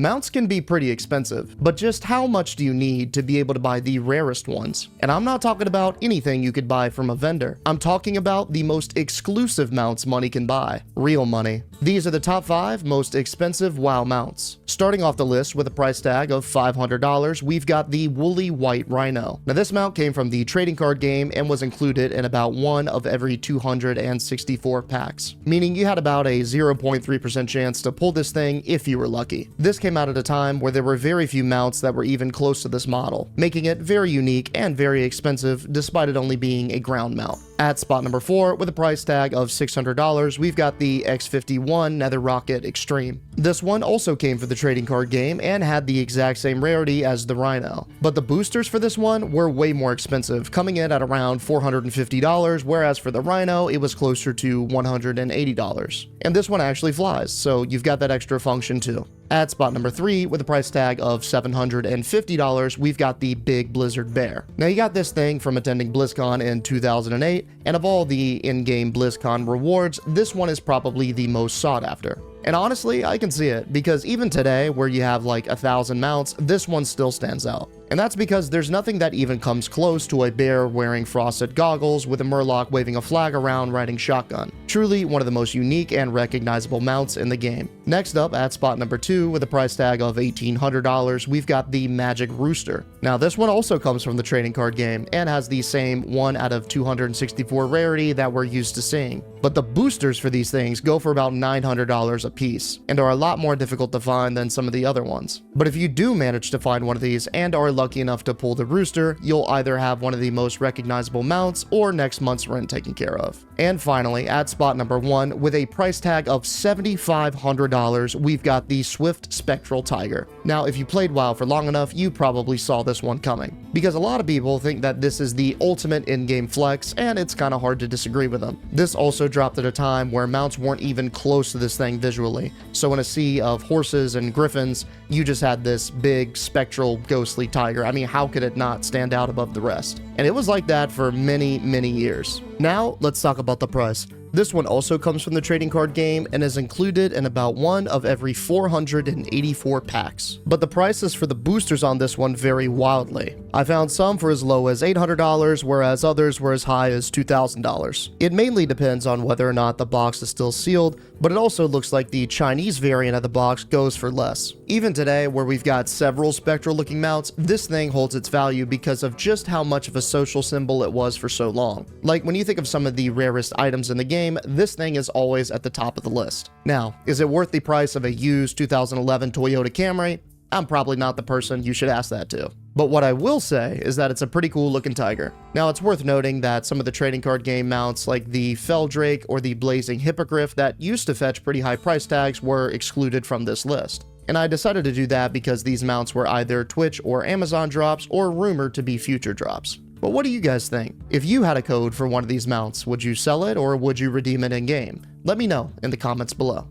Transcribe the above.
Mounts can be pretty expensive, but just how much do you need to be able to buy the rarest ones? And I'm not talking about anything you could buy from a vendor. I'm talking about the most exclusive mounts money can buy. Real money. These are the top 5 most expensive WoW mounts. Starting off the list with a price tag of $500, we've got the woolly white Rhino. Now this mount came from the trading card game and was included in about 1 of every 264 packs, meaning you had about a 0.3% chance to pull this thing if you were lucky. This came out at a time where there were very few mounts that were even close to this model, making it very unique and very expensive despite it only being a ground mount. At spot number 4, with a price tag of $600, we've got the X51 Nether Rocket Extreme. This one also came for the trading card game and had the exact same rarity as the Rhino, but the boosters for this one were way more expensive, coming in at around $450, whereas for the Rhino, it was closer to $180. And this one actually flies, so you've got that extra function too. At spot number 3, with a price tag of $750, we've got the Big Blizzard Bear. Now you got this thing from attending BlizzCon in 2008, and of all the in-game BlizzCon rewards, this one is probably the most sought after. And honestly, I can see it, because even today, where you have like 1,000 mounts, this one still stands out. And that's because there's nothing that even comes close to a bear wearing frosted goggles with a murloc waving a flag around riding shotgun. Truly one of the most unique and recognizable mounts in the game. Next up, at spot number 2, with a price tag of $1,800, we've got the Magic Rooster. Now this one also comes from the trading card game and has the same 1 out of 264 rarity that we're used to seeing. But the boosters for these things go for about $900 a piece and are a lot more difficult to find than some of the other ones. But if you do manage to find one of these and are lucky enough to pull the Rooster, you'll either have one of the most recognizable mounts or next month's rent taken care of. And finally, at spot number 1, with a price tag of $7,500, we've got the Swift Spectral Tiger. Now, if you played WoW for long enough, you probably saw this one coming, because a lot of people think that this is the ultimate in-game flex, and it's kind of hard to disagree with them. This also dropped at a time where mounts weren't even close to this thing visually, so in a sea of horses and griffins, you just had this big spectral ghostly tiger. I mean, how could it not stand out above the rest? And it was like that for many years. Now, let's talk about the price. This one also comes from the trading card game and is included in about 1 of every 484 packs. But the prices for the boosters on this one vary wildly. I found some for as low as $800, whereas others were as high as $2,000. It mainly depends on whether or not the box is still sealed, but it also looks like the Chinese variant of the box goes for less. Even today, where we've got several spectral looking mounts, this thing holds its value because of just how much of a social symbol it was for so long. Like when you think of some of the rarest items in the game, this thing is always at the top of the list. Now, is it worth the price of a used 2011 Toyota Camry? I'm probably not the person you should ask that to. But what I will say is that it's a pretty cool looking tiger. Now, it's worth noting that some of the trading card game mounts like the Feldrake or the Blazing Hippogriff that used to fetch pretty high price tags were excluded from this list. And I decided to do that because these mounts were either Twitch or Amazon drops or rumored to be future drops. But what do you guys think? If you had a code for one of these mounts, would you sell it or would you redeem it in-game? Let me know in the comments below.